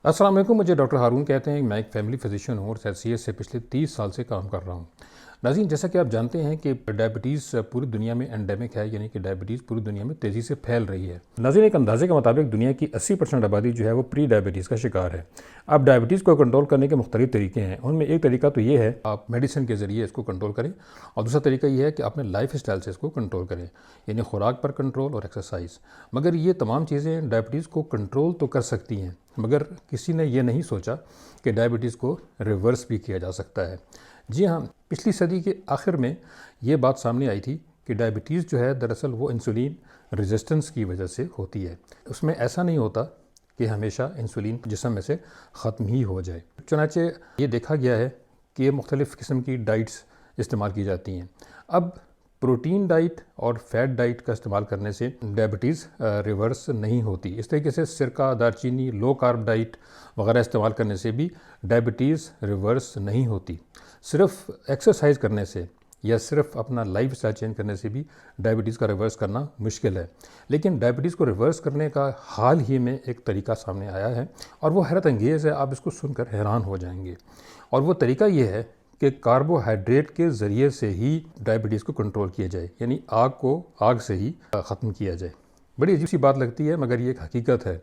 अस्सलाम वालेकुम। मुझे डॉक्टर हारून कहते हैं। मैं एक फ़ैमिली फ़िज़िशियन हूँ और एचसीएस से पिछले 30 साल से काम कर रहा हूँ। नाज़रीन, जैसा कि आप जानते हैं कि डायबिटीज़ पूरी दुनिया में एंडेमिक है, यानी कि डायबिटीज़ पूरी दुनिया में तेज़ी से फैल रही है। नाज़रीन, एक अंदाजे के मुताबिक दुनिया की 80% आबादी जो है वो प्री डायबिटीज़ का शिकार है। अब डायबिटीज़ को कंट्रोल करने के मुख्तलिफ तरीके हैं। उनमें एक तरीका तो ये है आप मेडिसिन के ज़रिए इसको कंट्रोल करें, और दूसरा तरीका ये है कि अपने लाइफ स्टाइल से इसको कंट्रोल करें, यानी खुराक पर कंट्रोल और एक्सरसाइज। मगर ये तमाम चीज़ें डायबिटीज़ को कंट्रोल तो कर सकती हैं, मगर किसी ने ये नहीं सोचा कि डायबिटीज़ को रिवर्स भी किया जा सकता है। जी हाँ, पिछली सदी के आखिर में ये बात सामने आई थी कि डायबिटीज़ जो है दरअसल वो इंसुलिन रेजिस्टेंस की वजह से होती है। उसमें ऐसा नहीं होता कि हमेशा इंसुलिन जिस्म में से ख़त्म ही हो जाए। चुनांचे ये देखा गया है कि ये मुख्तलिफ़ किस्म की डाइट्स इस्तेमाल की जाती हैं। अब प्रोटीन डाइट और फैट डाइट का इस्तेमाल करने से डायबिटीज़ रिवर्स नहीं होती। इस तरीके से सिरका, दालचीनी, लो कार्ब डाइट वगैरह इस्तेमाल करने से भी डायबिटीज़ रिवर्स नहीं होती। सिर्फ एक्सरसाइज करने से या सिर्फ अपना लाइफ स्टाइल चेंज करने से भी डायबिटीज़ का रिवर्स करना मुश्किल है। लेकिन डायबिटीज़ को रिवर्स करने का हाल ही में एक तरीका सामने आया है, और वो हैरत अंगेज़ है। आप इसको सुनकर हैरान हो जाएंगे। और वो तरीका ये है कि कार्बोहाइड्रेट के ज़रिए से ही डायबिटीज़ को कंट्रोल किया जाए, यानी आग को आग से ही ख़त्म किया जाए। बड़ी अजीब सी बात लगती है, मगर ये एक हकीकत है।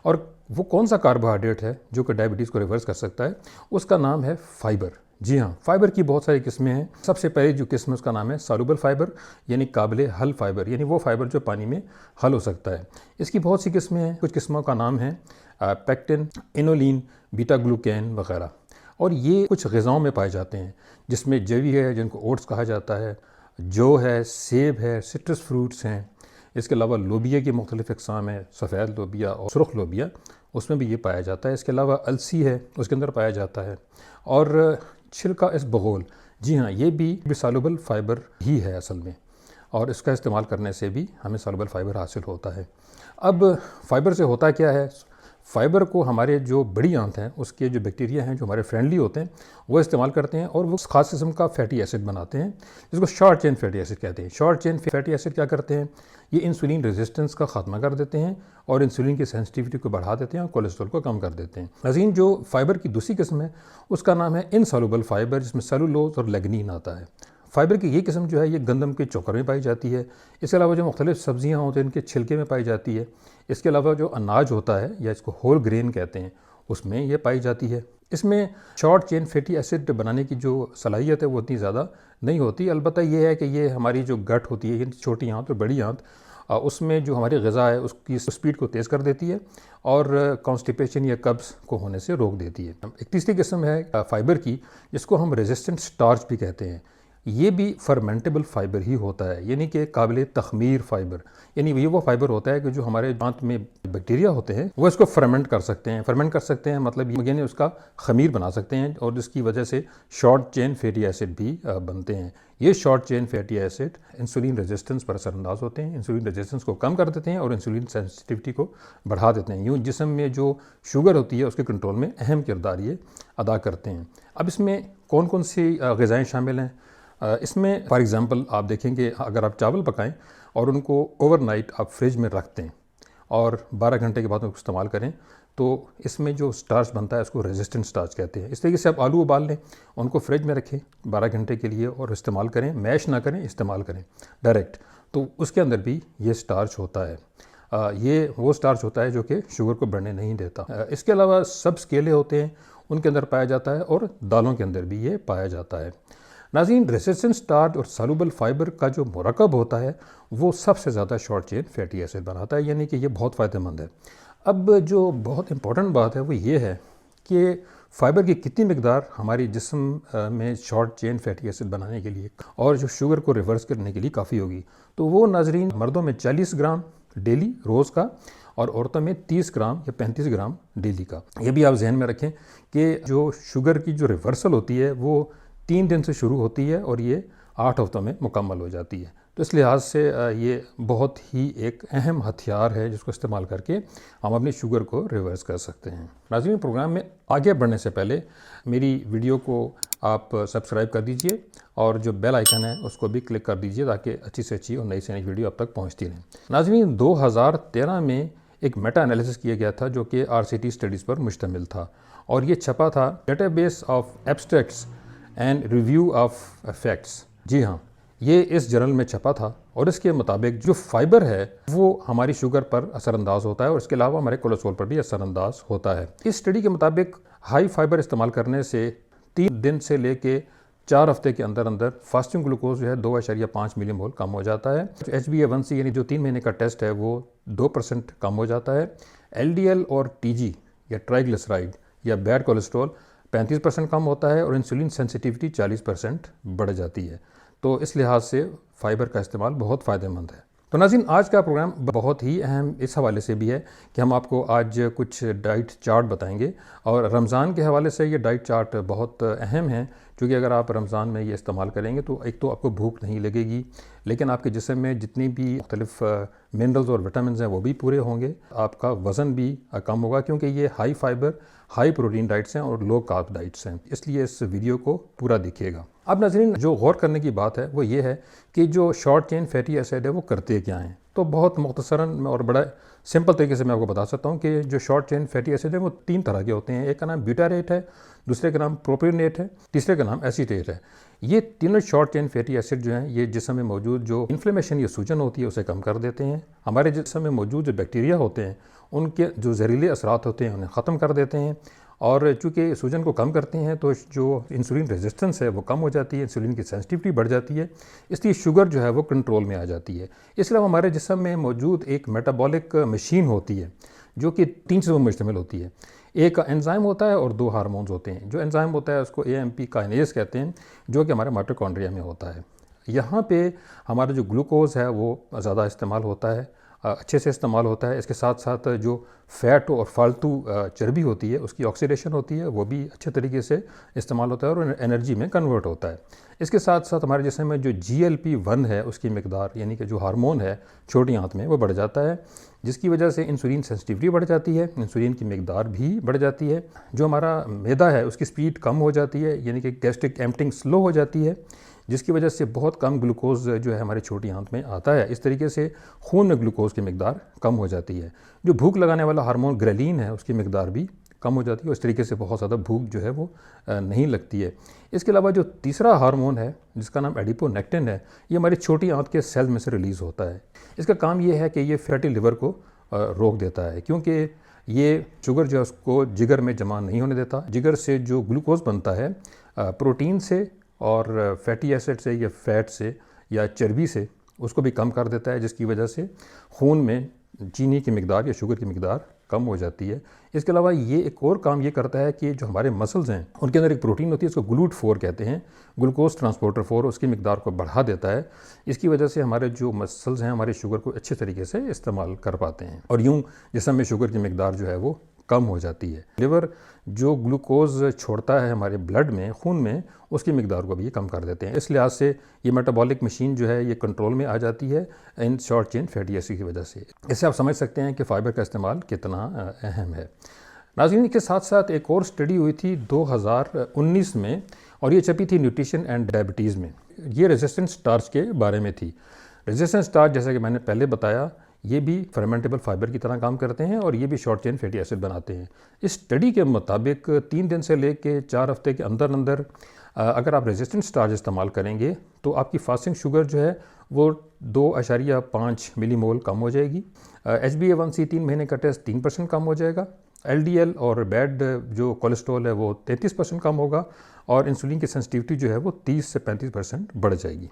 और वो कौन सा कार्बोहाइड्रेट है जो कि डायबिटीज़ को रिवर्स कर सकता है? उसका नाम है फ़ाइबर। जी हाँ, फ़ाइबर की बहुत सारी किस्में हैं। सबसे पहले जो किस्म है उसका नाम है सॉल्युबल फ़ाइबर, यानी काबिल हल फ़ाइबर, यानी वो फ़ाइबर जो पानी में हल हो सकता है। इसकी बहुत सी किस्में हैं। कुछ किस्मों का नाम है पेक्टिन, इनोलिन, बीटा ग्लूकेन वगैरह। और ये कुछ ग़िज़ाओं में पाए जाते हैं, जिसमें जवी है जिनको ओट्स कहा जाता है, जौ है, सेब है, सिट्रस फ्रूट्स हैं। इसके अलावा लोबिया की मुख्तलिफ़ अक़साम है, सफ़ेद लोबिया और सुरख लोबिया, उसमें भी ये पाया जाता है। इसके अलावा अलसी है, उसके अंदर पाया जाता है। और छिलका इसबगोल, जी हाँ, ये भी सॉल्युबल फ़ाइबर ही है असल में, और इसका इस्तेमाल करने से भी हमें सॉल्युबल फ़ाइबर हासिल होता है। अब फ़ाइबर से होता क्या है? फ़ाइबर को हमारे जो बड़ी आंत हैं उसके जो बैक्टीरिया हैं जो हमारे फ्रेंडली होते हैं वो इस्तेमाल करते हैं, और वो ख़ास किस्म का फैटी एसिड बनाते हैं जिसको शॉर्ट चेन फैटी एसिड कहते हैं। शॉर्ट चेन फैटी एसिड क्या करते हैं? ये इंसुलिन रेजिस्टेंस का ख़त्मा कर देते हैं और इंसुलिन की सेंसिटिविटी को बढ़ा देते हैं और कोलेस्ट्रॉल को कम कर देते हैं। नाज़रीन, जो फ़ाइबर की दूसरी किस्म है उसका नाम है इनसॉल्युबल फ़ाइबर, जिसमें सेलुलोज और लेग्नीन आता है। फ़ाइबर की ये किस्म जो है ये गंदम के चोकर में पाई जाती है। इसके अलावा जो मुख्तलिफ़ सब्ज़ियाँ होती हैं इनके छिलके में पाई जाती है। इसके अलावा जो अनाज होता है, या इसको होल ग्रेन कहते हैं, उसमें ये पाई जाती है। इसमें शॉर्ट चेन फैटी एसिड बनाने की जो सलाहियत है वो उतनी ज़्यादा नहीं होती। अलबत्ता ये है कि ये हमारी जो गट होती है, छोटी आंत और बड़ी आंत, उसमें जो हमारी ग़िज़ा है उसकी स्पीड को तेज़ कर देती है और कॉन्स्टिपेशन या कब्ज़ को होने से रोक देती है। एक तीसरी किस्म है फ़ाइबर की, जिसको हम रेजिस्टेंट स्टार्च भी कहते हैं। ये भी फर्मेंटेबल फ़ाइबर ही होता है, यानी कि काबिल तख़मीर फ़ाइबर। यानी ये वो फ़ाइबर होता है कि जो हमारे दांत में बैक्टीरिया होते हैं वो इसको फर्मेंट कर सकते हैं। फर्मेंट कर सकते हैं मतलब यानी उसका ख़मीर बना सकते हैं, और जिसकी वजह से शॉर्ट चेन फैटी एसिड भी बनते हैं। ये short chain fatty acid insulin resistance पर असरअंदाज होते हैं, इंसुलिन रेजिस्टेंस को कम कर देते हैं और इंसुलिन सेंसिटिविटी को बढ़ा देते हैं। यूँ जिस्म में जो शुगर होती है उसके कंट्रोल में अहम किरदार ये अदा करते हैं। अब इसमें कौन कौन सी ग़िज़ाएँ शामिल हैं? इसमें फॉर एग्ज़ाम्पल आप देखेंगे, अगर आप चावल पकाएं और उनको ओवरनाइट आप फ्रिज में रख दें और 12 घंटे के बाद उनको इस्तेमाल करें, तो इसमें जो स्टार्च बनता है उसको रेजिस्टेंट स्टार्च कहते हैं। इस तरीके से आप आलू उबाल लें, उनको फ्रिज में रखें 12 घंटे के लिए और इस्तेमाल करें, मैश ना करें, इस्तेमाल करें डायरेक्ट, तो उसके अंदर भी ये स्टार्च होता है। ये वो स्टार्च होता है जो कि शुगर को बढ़ने नहीं देता। इसके अलावा सब्ज़ केले होते हैं, उनके अंदर पाया जाता है, और दालों के अंदर भी ये पाया जाता है। नाज़रीन, रेजिस्टेंट स्टार्च और सॉल्युबल फ़ाइबर का जो मरकब होता है वो सबसे ज़्यादा शॉर्ट चेन फैटी एसिड बनाता है, यानी कि ये बहुत फ़ायदेमंद है। अब जो बहुत इंपॉर्टेंट बात है वो ये है कि फ़ाइबर की कितनी मिकदार हमारी जिस्म में शॉर्ट चेन फैटी एसिड बनाने के लिए और जो शुगर को रिवर्स करने के लिए काफ़ी होगी। तो वो नाज़रीन, मर्दों में 40 ग्राम डेली रोज़ का, और औरतों में 30 ग्राम या 35 ग्राम डेली का। ये भी आप जहन में रखें कि जो शुगर की जो रिवर्सल होती है वो 3 दिन से शुरू होती है और ये 8 हफ्तों में मुकम्मल हो जाती है। तो इस लिहाज से ये बहुत ही एक अहम हथियार है जिसको इस्तेमाल करके हम अपनी शुगर को रिवर्स कर सकते हैं। नाज़रीन, प्रोग्राम में आगे बढ़ने से पहले मेरी वीडियो को आप सब्सक्राइब कर दीजिए और जो बेल आइकन है उसको भी क्लिक कर दीजिए ताकि अच्छी से अच्छी और नई से नई वीडियो अब तक पहुंचती रहें। नाज़रीन, 2013 में एक मेटा एनालिसिस किया गया था जो कि RCT स्टडीज़ पर मुश्तमिल था, और ये छपा था database of abstracts and review of facts. जी हाँ, ये इस जर्नल में छपा था, और इसके मुताबिक जो फाइबर है वो हमारी शुगर पर असरअंदाज होता है, और इसके अलावा हमारे कोलेस्ट्रॉल पर भी असरअंदाज होता है। इस स्टडी के मुताबिक हाई फाइबर इस्तेमाल करने से 3 दिन से लेके 4 हफ्ते के अंदर अंदर फास्टिंग ग्लूकोज जो है 2.5 मिलीमोल कम हो जाता है। HbA1c यानी जो 3 महीने का टेस्ट है वो 2% कम हो जाता है। LDL और TG या ट्राइग्लिसराइड या बैड कोलेस्ट्रॉल 35% कम होता है, और इंसुलिन सेंसिटिविटी 40% बढ़ जाती है। तो इस लिहाज से फ़ाइबर का इस्तेमाल बहुत फ़ायदेमंद है। तो नाज़रीन, आज का प्रोग्राम बहुत ही अहम इस हवाले से भी है कि हम आपको आज कुछ डाइट चार्ट बताएंगे, और रमज़ान के हवाले से ये डाइट चार्ट बहुत अहम है, क्योंकि अगर आप रमज़ान में ये इस्तेमाल करेंगे तो एक तो आपको भूख नहीं लगेगी, लेकिन आपके जिस्म में जितनी भी मुख्तलिफ मिनरल्स और विटामिन हैं वो भी पूरे होंगे, आपका वज़न भी कम होगा, क्योंकि ये high fibre high protein diets हैं और लो कार्ब डाइट्स हैं। इसलिए इस वीडियो को पूरा देखिएगा। अब नाज़रीन, जो गौर करने की बात है वो ये है कि जो शॉर्ट चेन फैटी एसिड है वो करते क्या हैं। तो बहुत मुख्तसरन और बड़ा सिंपल तरीके से मैं आपको बता सकता हूँ कि जो शॉर्ट चेन फैटी एसिड है वो 3 तरह के होते हैं। एक का नाम ब्यूटारेट है, दूसरे का नाम प्रोपियोनेट है, तीसरे का नाम एसीटेट है। ये तीनों शॉर्ट चेन फैटी एसिड जो हैं ये जिस्म में मौजूद जो इन्फ्लेमेशन या सूजन होती है उसे कम कर देते हैं। हमारे जिस्म में मौजूद जो बैक्टीरिया होते हैं उनके जो जहरीले असरात होते हैं उन्हें ख़त्म कर देते हैं, और चूँकि सूजन को कम करते हैं तो जो इंसुलिन रेजिस्टेंस है वो कम हो जाती है, इंसुलिन की सेंसिटिविटी बढ़ जाती है, इसलिए शुगर जो है वो कंट्रोल में आ जाती है। इसके अलावा हमारे जिस्म में मौजूद एक मेटाबॉलिक मशीन होती है जो कि 3 चीज़ों पर मुश्तमिल होती है। एक एंजाइम होता है और 2 हार्मोन्स होते हैं। जो एंजाइम होता है उसको AMP काइनेज कहते हैं, जो कि हमारे माइटोकॉन्ड्रिया में होता है। यहाँ पे हमारा जो ग्लूकोज है वो ज़्यादा इस्तेमाल होता है, अच्छे से इस्तेमाल होता है। इसके साथ साथ जो फ़ैट और फालतू चर्बी होती है उसकी ऑक्सीडेशन होती है, वो भी अच्छे तरीके से इस्तेमाल होता है और एनर्जी में कन्वर्ट होता है। इसके साथ साथ हमारे जिस्म में जो GLP-1 है उसकी मकदार, यानी कि जो हार्मोन है छोटी आंत में, वो बढ़ जाता है, जिसकी वजह से इंसुलिन सेंसिटिविटी बढ़ जाती है, इंसुलिन की मकदार भी बढ़ जाती है। जो हमारा मैदा है उसकी स्पीड कम हो जाती है, यानी कि गैस्ट्रिक एम्पटिंग स्लो हो जाती है, जिसकी वजह से बहुत कम ग्लूकोज जो है हमारी छोटी आंत में आता है। इस तरीके से खून में ग्लूकोज की मकदार कम हो जाती है। जो भूख लगाने वाला हार्मोन ग्रेलिन है उसकी मकदार भी कम हो जाती है, इस तरीके से बहुत ज़्यादा भूख जो है वो नहीं लगती है। इसके अलावा जो तीसरा हार्मोन है जिसका नाम एडिपोनेक्टिन है, ये हमारी छोटी आंत के सेल में से रिलीज़ होता है। इसका काम ये है कि ये फैटी लिवर को रोक देता है, क्योंकि ये शुगर जो है उसको जिगर में जमा नहीं होने देता। जिगर से जो ग्लूकोज बनता है प्रोटीन से और फैटी एसिड से या फैट से या चर्बी से, उसको भी कम कर देता है, जिसकी वजह से खून में चीनी की मकदार या शुगर की मकदार कम हो जाती है। इसके अलावा ये एक और काम ये करता है कि जो हमारे मसल्स हैं उनके अंदर एक प्रोटीन होती है, उसको GLUT4 कहते हैं, ग्लूकोज ट्रांसपोर्टर 4, उसकी मकदार को बढ़ा देता है। इसकी वजह से हमारे जो मसल्स हैं हमारे शुगर को अच्छे तरीके से इस्तेमाल कर पाते हैं, और यूँ जिस्म में शुगर की मकदार जो है वो कम हो जाती है। लिवर जो ग्लूकोज छोड़ता है हमारे ब्लड में, खून में, उसकी मकदार को भी ये कम कर देते हैं। इस लिहाज से ये मेटाबॉलिक मशीन जो है ये कंट्रोल में आ जाती है in short chain fatty acid की वजह से। इससे आप समझ सकते हैं कि फ़ाइबर का इस्तेमाल कितना अहम है। नाज़रीन, के साथ साथ एक और स्टडी हुई थी 2019 में, और ये छपी थी न्यूट्रिशन एंड डायबिटीज़ में। ये रेजिस्टेंट स्टार्च के बारे में थी। रेजिस्टेंट स्टार्च, जैसा कि मैंने पहले बताया, ये भी फर्मेंटेबल फाइबर की तरह काम करते हैं और ये भी शॉर्ट चेन फैटी एसिड बनाते हैं। इस स्टडी के मुताबिक 3 दिन से लेके 4 हफ्ते के अंदर अंदर अगर आप रेजिस्टेंट स्टार्च इस्तेमाल करेंगे तो आपकी फास्टिंग शुगर जो है वो 2.5 मिलीमोल कम हो जाएगी। HbA1c 3 महीने का टेस्ट 3% कम हो जाएगा। LDL और बैड जो कोलेस्ट्रॉल है वो 33% कम होगा, और इंसुलिन की सेंसिटिविटी जो है वो 30 से 35% बढ़ जाएगी।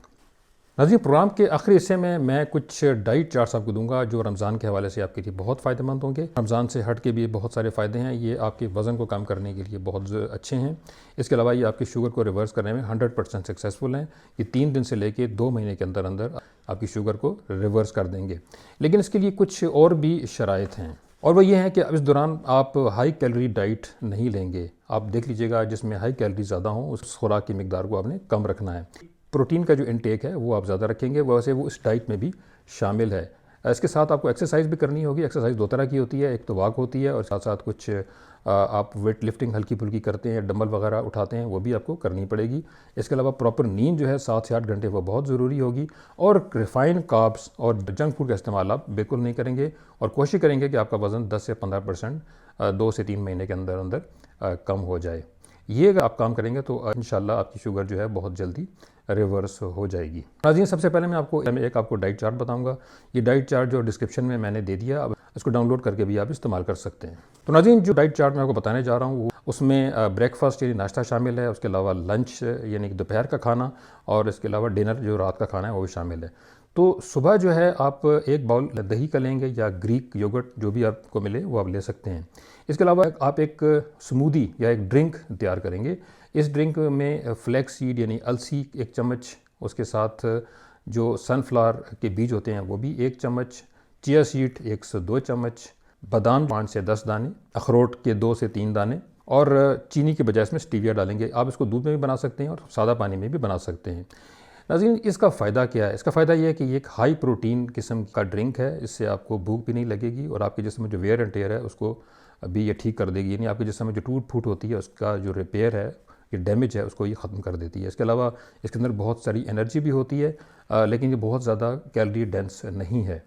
नाज़रीन, प्रोग्राम के आखिरी हिस्से में मैं कुछ डाइट चार्ट्स आपको दूंगा जो रमज़ान के हवाले से आपके लिए बहुत फ़ायदेमंद होंगे। रमज़ान से हट के भी बहुत सारे फ़ायदे हैं। ये आपके वज़न को कम करने के लिए बहुत अच्छे हैं। इसके अलावा ये आपकी शुगर को रिवर्स करने में 100% सक्सेसफुल हैं। ये 3 दिन से लेके 2 महीने के अंदर अंदर आपकी शुगर को रिवर्स कर देंगे। लेकिन इसके लिए कुछ और भी शराइत हैं, और वो ये है कि अब इस दौरान आप हाई कैलोरी डाइट नहीं लेंगे। आप देख लीजिएगा जिसमें हाई कैलोरी ज़्यादा हो उस खुराक की मकदार को आपने कम रखना है। प्रोटीन का जो इनटेक है वो आप ज़्यादा रखेंगे, वैसे वो इस डाइट में भी शामिल है। इसके साथ आपको एक्सरसाइज भी करनी होगी। एक्सरसाइज दो तरह की होती है, एक तो वॉक होती है और साथ साथ कुछ आप वेट लिफ्टिंग हल्की फुल्की करते हैं, डंबल वगैरह उठाते हैं, वो भी आपको करनी पड़ेगी। इसके अलावा प्रॉपर नींद जो है 7 से 8 घंटे वो बहुत ज़रूरी होगी। और रिफाइंड कार्ब्स और जंक फूड का इस्तेमाल आप बिल्कुल नहीं करेंगे और कोशिश करेंगे कि आपका वज़न 10 से 15% 2 से 3 महीने के अंदर अंदर कम हो जाए। ये अगर आप काम करेंगे तो इंशाल्लाह आपकी शुगर जो है बहुत जल्दी रिवर्स हो जाएगी। नाज़रीन, सबसे पहले मैं आपको डाइट चार्ट बताऊंगा। ये डाइट चार्ट जो डिस्क्रिप्शन में मैंने दे दिया, अब इसको डाउनलोड करके भी आप इस्तेमाल कर सकते हैं। तो नाज़रीन, जो डाइट चार्ट मैं आपको बताने जा रहा हूँ उसमें ब्रेकफास्ट यानी नाश्ता शामिल है, उसके अलावा लंच यानी कि दोपहर का खाना, और इसके अलावा डिनर जो रात का खाना है वो भी शामिल है। तो सुबह जो है आप एक बाउल दही का लेंगे या ग्रीक योगर्ट जो भी आपको मिले वो आप ले सकते हैं। इसके अलावा आप एक स्मूदी या एक ड्रिंक तैयार करेंगे। इस ड्रिंक में फ्लैक्स सीड यानी अलसी 1 चम्मच, उसके साथ जो सनफ्लावर के बीज होते हैं वो भी 1 चम्मच, चिया सीड 1 से 2 चम्मच, बादाम 5 से 10 दाने, अखरोट के 2 से 3 दाने, और चीनी के बजाय इसमें स्टीविया डालेंगे। आप इसको दूध में भी बना सकते हैं और सादा पानी में भी बना सकते हैं। नाज़रीन, इसका फ़ायदा क्या है? इसका फ़ायदा ये है कि ये एक हाई प्रोटीन किस्म का ड्रिंक है। इससे आपको भूख भी नहीं लगेगी और आपके जिस्म में जो वेयर एंड टेयर है उसको भी ये ठीक कर देगी, यानी आपके जिस्म में जो टूट फूट होती है उसका जो रिपेयर है, ये डैमेज है, उसको ये ख़त्म कर देती है। इसके अलावा इसके अंदर बहुत सारी एनर्जी भी होती है, लेकिन ये बहुत ज़्यादा कैलोरी डेंस नहीं है।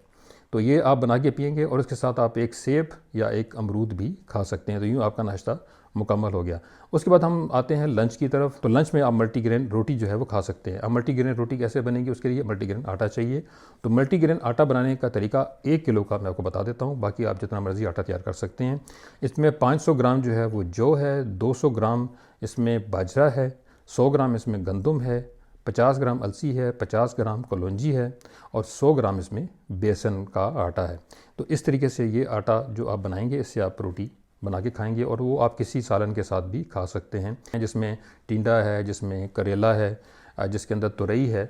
तो ये आप बना के पिएंगे और इसके साथ आप एक सेब या एक अमरूद भी खा सकते हैं। तो यूँ आपका नाश्ता मुकम्मल हो गया। उसके बाद हम आते हैं लंच की तरफ। तो लंच में आप मल्टीग्रेन रोटी जो है वो खा सकते हैं। अब मल्टीग्रेन रोटी कैसे बनेगी, उसके लिए मल्टीग्रेन आटा चाहिए। तो मल्टीग्रेन आटा बनाने का तरीका 1 किलो का मैं आपको बता देता हूँ, बाकी आप जितना मर्ज़ी आटा तैयार कर सकते हैं। इसमें 500 ग्राम जो है वो जौ है, 200 ग्राम इसमें बाजरा है, 100 ग्राम इसमें गंदम है, 50 ग्राम अलसी है, 50 ग्राम कलौंजी है और 100 ग्राम इसमें बेसन का आटा है। तो इस तरीके से ये आटा जो आप बनाएंगे, इससे आप रोटी बना के खाएंगे और वो आप किसी सालन के साथ भी खा सकते हैं, जिसमें टिंडा है, जिसमें करेला है, जिसके अंदर तुरई है।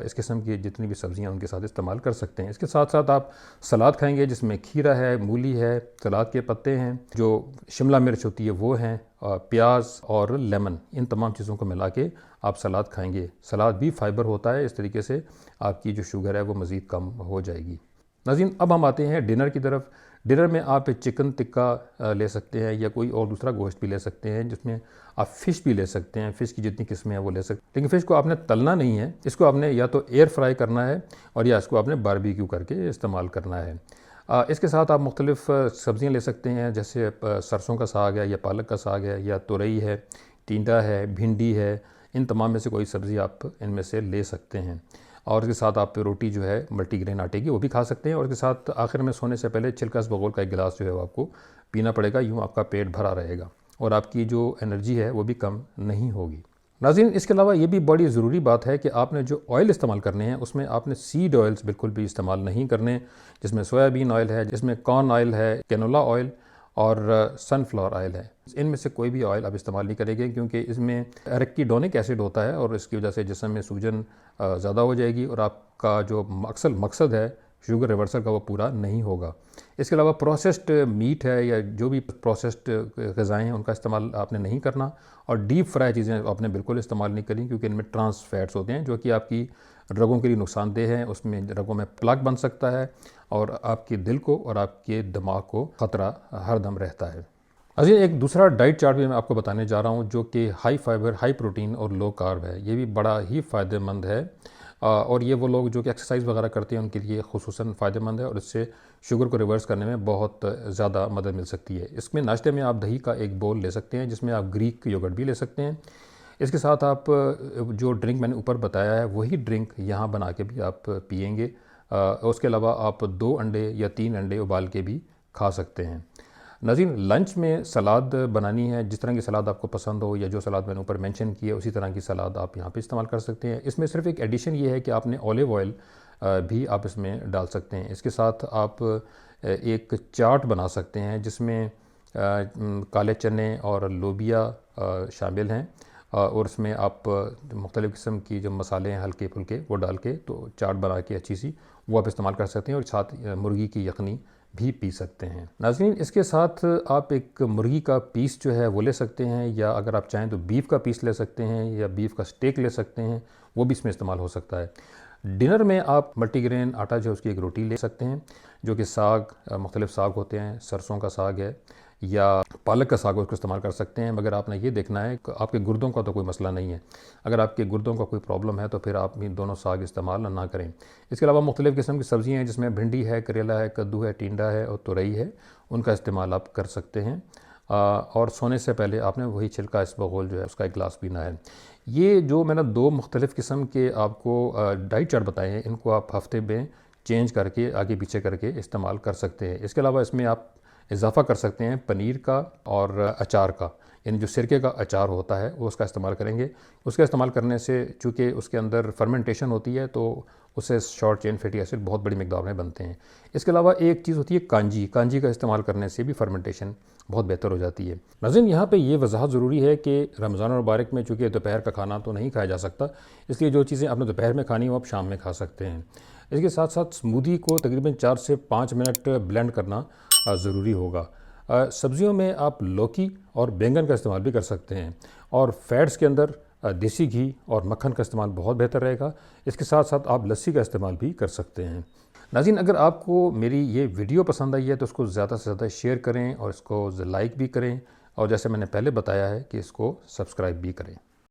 इस किस्म की जितनी भी सब्ज़ियाँ उनके साथ इस्तेमाल कर सकते हैं। इसके साथ साथ आप सलाद खाएंगे, जिसमें खीरा है, मूली है, सलाद के पत्ते हैं, जो शिमला मिर्च होती है वो हैं, प्याज और लेमन, इन तमाम चीज़ों को मिला के आप सलाद खाएंगे। सलाद भी फाइबर होता है, इस तरीके से आपकी जो शुगर है वो मज़ीद कम हो जाएगी। नाज़रीन, अब हम आते हैं डिनर की तरफ। डिनर में आप चिकन टिक्का ले सकते हैं या कोई और दूसरा गोश्त भी ले सकते हैं, जिसमें आप फ़िश भी ले सकते हैं। फ़िश की जितनी किस्में हैं वो ले सकते हैं, लेकिन फ़िश को आपने तलना नहीं है। इसको आपने या तो एयर फ्राई करना है और या इसको आपने बारबेक्यू करके इस्तेमाल करना है। इसके साथ आप मुख्तलिफ़ सब्ज़ियाँ ले सकते हैं, जैसे सरसों का साग है या पालक का साग है या तुरई है, टिंडा है, भिंडी है। इन तमाम में से कोई सब्ज़ी आप इनमें से ले सकते हैं। और इसके साथ आप रोटी जो है मल्टीग्रेन आटे की वो भी खा सकते हैं। और इसके साथ आखिर में सोने से पहले छिलकास बगोल का एक गिलास जो है वो आपको पीना पड़ेगा। यूँ आपका पेट भरा रहेगा और आपकी जो एनर्जी है वो भी कम नहीं होगी। नाज़रीन, इसके अलावा ये भी बड़ी ज़रूरी बात है कि आपने जो ऑयल इस्तेमाल करने हैं उसमें आपने सीड ऑयल्स बिल्कुल भी इस्तेमाल नहीं करने, जिसमें सोयाबीन ऑयल है, जिसमें कॉर्न ऑयल है, कैनोला ऑयल और सनफ्लावर ऑयल है। इनमें से कोई भी ऑयल आप इस्तेमाल नहीं करेंगे, क्योंकि इसमें एरेकिडोनिक एसिड होता है और इसकी वजह से जिस्म में सूजन ज़्यादा हो जाएगी और आपका जो अक्सर मकसद है शुगर रिवर्सल का वो पूरा नहीं होगा। इसके अलावा प्रोसेस्ड मीट है या जो भी प्रोसेस्ड ग़िज़ाएँ हैं उनका इस्तेमाल आपने नहीं करना और डीप फ्राई चीज़ें आपने बिल्कुल इस्तेमाल नहीं करनी, क्योंकि इनमें ट्रांस फैट्स होते हैं जो कि आपकी रगों के लिए नुकसानदेह हैं। उसमें रगों में प्लग बन सकता है और आपके दिल को और आपके दिमाग को ख़तरा हरदम रहता है। अजी, एक दूसरा डाइट चार्ट भी मैं आपको बताने जा रहा हूँ जो कि हाई फाइबर, हाई प्रोटीन और लो कार्ब है। ये भी बड़ा ही फ़ायदेमंद है और ये वो लोग जो कि एक्सरसाइज वगैरह करते हैं उनके लिए खुसूसन फ़ायदेमंद है और इससे शुगर को रिवर्स करने में बहुत ज़्यादा मदद मिल सकती है। इसमें नाश्ते में आप दही का एक बोल ले सकते हैं, जिसमें आप ग्रीक योगर्ट भी ले सकते हैं। इसके साथ आप जो ड्रिंक मैंने ऊपर बताया है वही ड्रिंक यहाँ बना के भी आप पिएंगे। उसके अलावा आप 2 अंडे या 3 अंडे उबाल के भी खा सकते हैं। नाज़रीन, लंच में सलाद बनानी है, जिस तरह की सलाद आपको पसंद हो या जो सलाद मैंने ऊपर मेंशन की है उसी तरह की सलाद आप यहाँ पे इस्तेमाल कर सकते हैं। इसमें सिर्फ एक एडिशन ये है कि आपने ऑलिव ऑयल भी आप इसमें डाल सकते हैं। इसके साथ आप एक चाट बना सकते हैं जिसमें काले चने और लोबिया शामिल हैं और उसमें आप मुख्तलिफ़ किस्म की जो मसाले हैं हल्के फुल्के वो डाल के तो चाट बना के अच्छी सी वो आप इस्तेमाल कर सकते हैं और साथ मुर्गी की यखनी भी पी सकते हैं। नाज़रीन, इसके साथ आप एक मुर्गी का पीस जो है वो ले सकते हैं या अगर आप चाहें तो बीफ का पीस ले सकते हैं या बीफ का स्टेक ले सकते हैं, वो भी इसमें इस्तेमाल हो सकता है। डिनर में आप मल्टीग्रेन आटा जो है उसकी एक रोटी ले सकते हैं, जो कि साग, मुख्तलिफ साग होते हैं, सरसों का साग है या पालक का साग, उसको इस्तेमाल कर सकते हैं। मगर आपने ये देखना है कि आपके गुर्दों का तो कोई मसला नहीं है। अगर आपके गुर्दों का कोई प्रॉब्लम है तो फिर आप इन दोनों साग इस्तेमाल ना करें। इसके अलावा मुख्तलिफ़ किस्म की सब्ज़ियाँ हैं, जिसमें भिंडी है, करेला है, कद्दू है, टिंडा है और तुरई है, उनका इस्तेमाल आप कर सकते हैं। और सोने से पहले आपने वही छिलका इसबगोल जो है उसका एक गिलास पीना है। ये जो मैंने 2 मुख्तलिफ़ किस्म के आपको डाइट चार्ट बताए हैं, इनको आप हफ़्ते में चेंज करके आगे पीछे करके इस्तेमाल कर सकते हैं। इसके अलावा इसमें आप इजाफ़ा कर सकते हैं पनीर का और अचार का, यानी जो सिरके का अचार होता है वो उसका इस्तेमाल करेंगे। उसका इस्तेमाल करने से चूँकि उसके अंदर फर्मेंटेशन होती है तो उससे शॉर्ट चेन फैटी एसिड बहुत बड़ी मिकदार में बनते हैं। इसके अलावा एक चीज़ होती है कांजी, कांजी का इस्तेमाल करने से भी फर्मेंटेशन बहुत बेहतर हो जाती है। नाज़रीन, यहाँ पे ये वजाहत ज़रूरी है कि रमज़ान मुबारक में चूँकि दोपहर का खाना तो नहीं खाया जा सकता, इसलिए जो चीज़ें आपने दोपहर में खानी हो आप शाम में खा सकते हैं। इसके साथ साथ स्मूदी को तकरीबन 4 से 5 मिनट ब्लेंड करना ज़रूरी होगा। सब्ज़ियों में आप लौकी और बैंगन का इस्तेमाल भी कर सकते हैं, और फैट्स के अंदर देसी घी और मक्खन का इस्तेमाल बहुत बेहतर रहेगा। इसके साथ साथ आप लस्सी का इस्तेमाल भी कर सकते हैं। नाज़रीन, अगर आपको मेरी ये वीडियो पसंद आई है तो इसको ज़्यादा से ज़्यादा शेयर करें और इसको लाइक भी करें, और जैसे मैंने पहले बताया है कि इसको सब्सक्राइब भी करें।